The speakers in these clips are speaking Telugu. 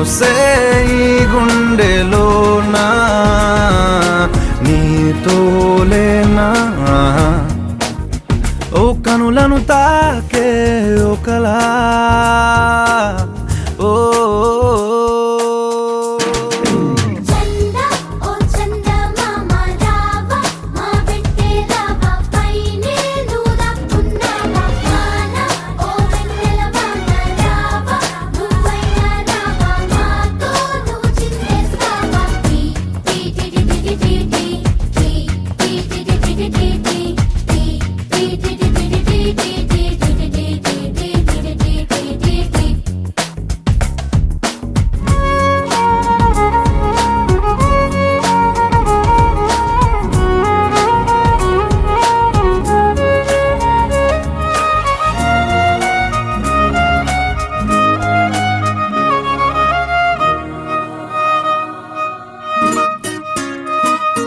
ఊసే ఈ గుండెలోనా నీతోలేనా ఓ కనులను తాకే ఒకలా ఓ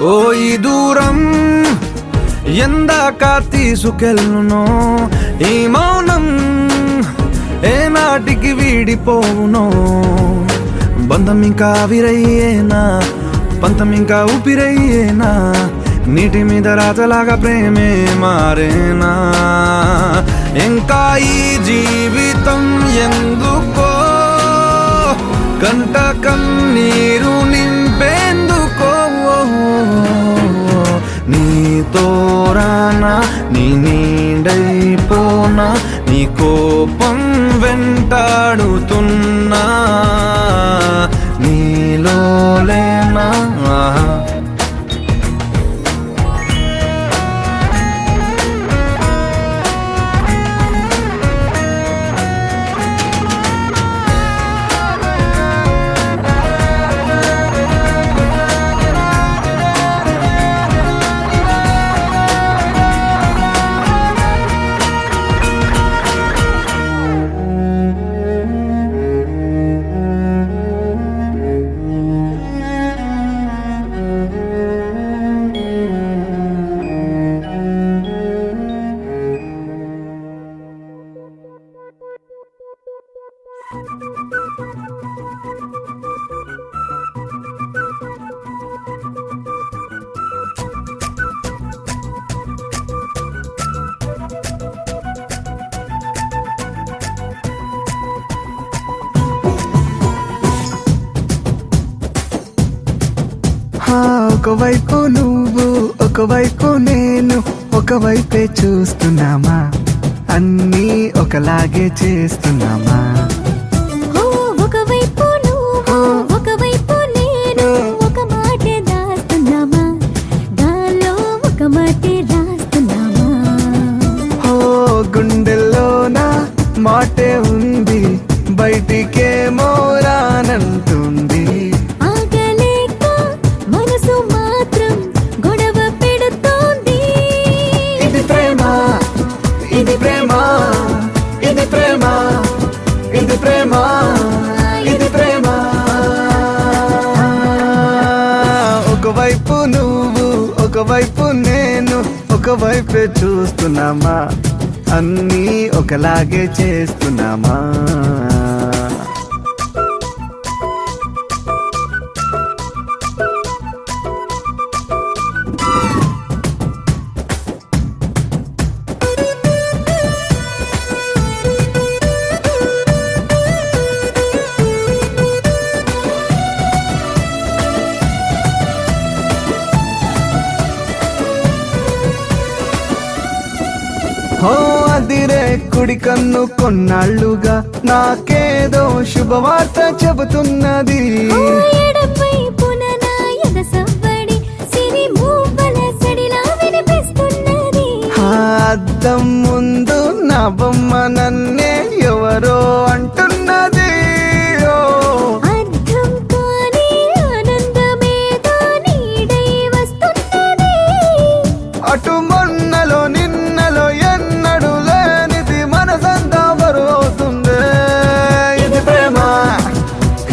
ఓ ఈ దూరం ఎందాక తీసుకెళ్ళునో ఈ మౌనం ఏనాటికి వీడిపోవునో బంధం ఇంకా విరయ్యేనా పంతం ఇంకా ఊపిరయ్యేనా నీటి మీద రాతలాగా ప్రేమే మారేనా ఇంకా ఈ జీవితం ఎందుకో కంట కన్నీరు నింపేందుకో నీతో రానా నీ నీడైపోనా నీ కోపం వెంటాడుతున్నా నీలో లేనా ఒకవైపు నువ్వు ఒకవైపు నేను ఒకవైపే చూస్తున్నామా అన్నీ ఒకలాగే చేస్తున్నామా ఒకవైపు నువ్వు ఒకవైపు నేను ఒక మాటే దాస్తున్నామా గాల్లో ఒక మాటే రాస్తున్నామా ఓ గుండెల్లోనా మాటే ఉంది బయటికేమో రానంటుంది ఇది ప్రేమ ఇది ప్రేమ ఇది ప్రేమ ఇది ప్రేమ ఒకవైపు నువ్వు ఒకవైపు నేను ఒకవైపే చూస్తున్నామా అన్నీ ఒకలాగే చేస్తున్నామా అదిరే కుడి కన్ను కొన్నాళ్ళుగా నాకేదో శుభవార్త చెబుతున్నది అద్దం ముందు నా బొమ్మ నన్నే ఎవరో అంటున్నది అటు మొన్నలో నిన్నలో ఎన్నడు లేనిది మనసంతా బరువుతుంది ఇది ప్రేమ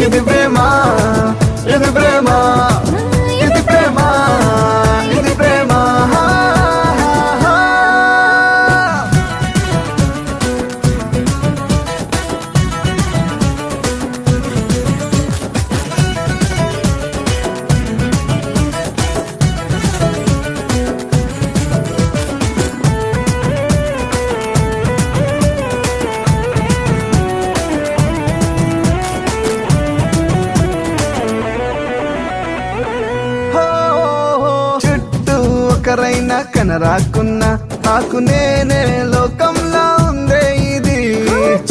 ఇది ప్రేమ ఇది ప్రేమ ఇది ప్రేమ ఇది ప్రేమ అయినా కనరాకున్నా నాకు నేనే లోకంలా ఉందే ఇది.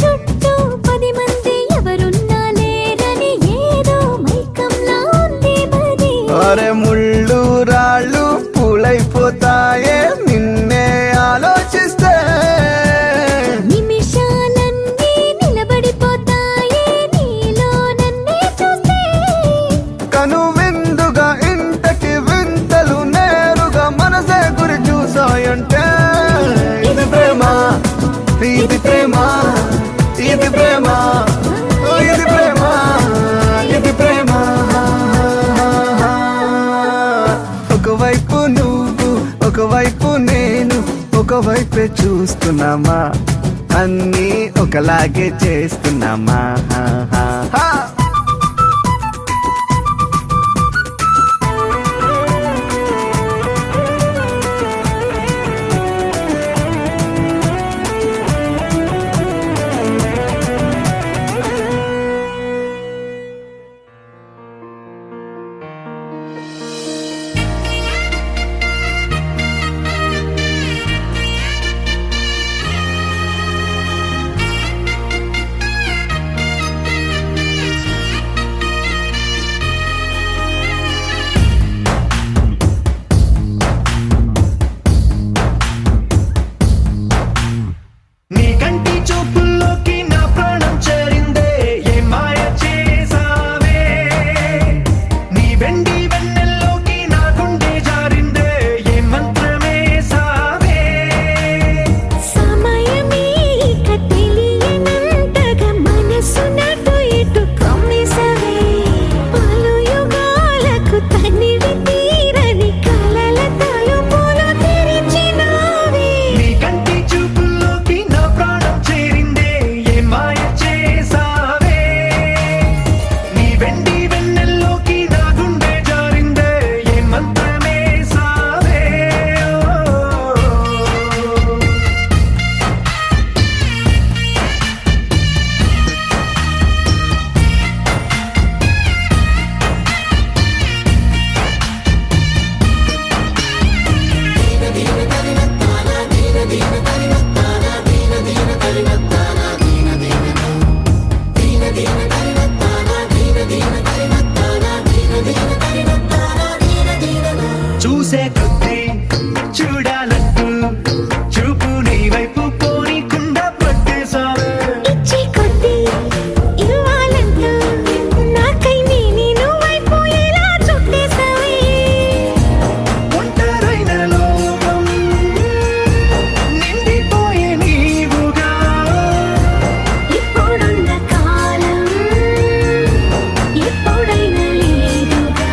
చుట్టూ 10 మంది ఎవరున్నా లేరని ఏదో మైకంలా ఉంది మది. అరే ముళ్ళు రాళ్ళు పూలైపోతాయే నిన్నే ఆలోచిస్తే. నిమిషాలన్నీ నిలబడిపోతాయే నీలో నన్నే చూస్తే. కను విందుగా ఇంతకి వింతలు నేరుగా మనసే గురి చూసాయంటే ఇది ప్రేమ, ఇది ప్రేమ, ఇది ప్రేమ, ఇది ప్రేమ, ఇది ప్రేమ. ఒకవైపు నువ్వు ఒకవైపు నేను ఒకవైపే చూస్తున్నామా, అన్నీ ఒకలాగే చేస్తున్నామా. నీ కంటి చూపుల్లోకి నా ప్రాణం చేరిందే ఏ మాయ చేసావే. నీ వెండి వెన్నెల్లోకి నా గుండె జారిందే ఏ మంత్రమేసావే. సమయమే ఇక తెలియనంతగా మనసు నటు ఇటు కమ్మేసవే. పలు యుగాలకు తనివి తీరని కలల తలుపులు తెరిచినావే. నీ కంటి చూపుల్లోకి నా ప్రాణం చేరిందే ఏ మాయ చేసావే. నీ వెండి వెన్నెల్లోకి నా గుండె జారిందే ఏ మంత్రమేసావే. చూసే కొద్దీ చూడాలంటూ చూపు నీ వైపు పోనీకుండా పట్టేశావే. ఇచ్చే కొద్దీ ఇవ్వాలంటూ నాకై నేను వైపు ఎలా చుట్టేసావే. ఒంటరైన లోకం నిండిపోయే నీవుగా. ఇప్పుడున్న కాలం ఎప్పుడైనా లేదుగా.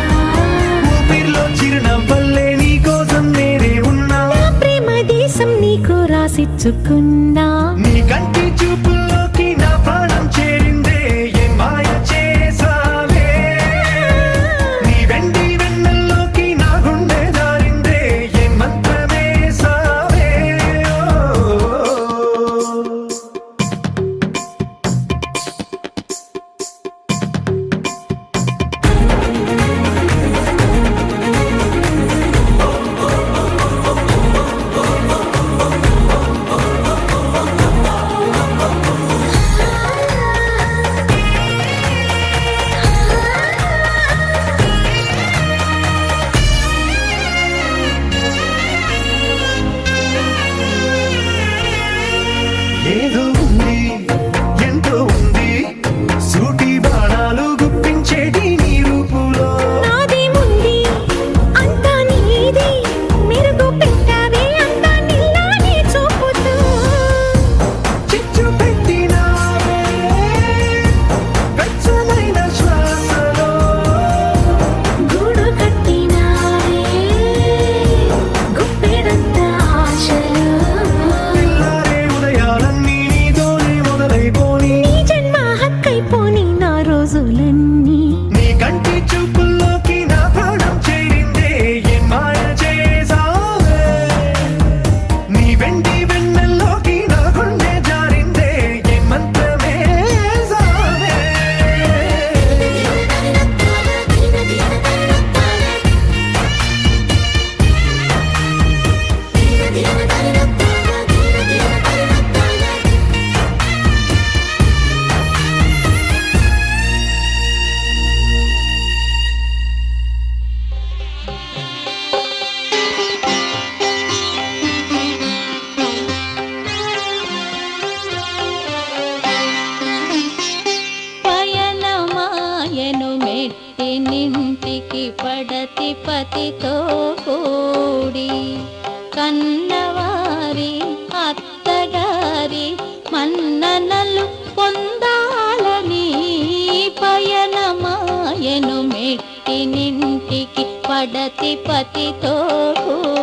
ఊపిరిలో చిరునవ్వల్లే నీ కోసం నేనే ఉన్నా. నా ప్రేమ దేశం నీకు రాసిచ్చుకున్నా. నీ కంటి చూపుల్లోకి నా ప్రాణం చేరిందే ఏ మాయ చేసావే. నీ వెండి వెన్నెల్లోకి నా గుండె జారిందే ఏ మంత్రమేసావే. మెట్టినింటికి పడతి పతితో కూడి కన్నవారి అత్తగారి మన్ననలు పొందాలని పయనమాయను మెట్టినింటికి పడతి పతితో కూడి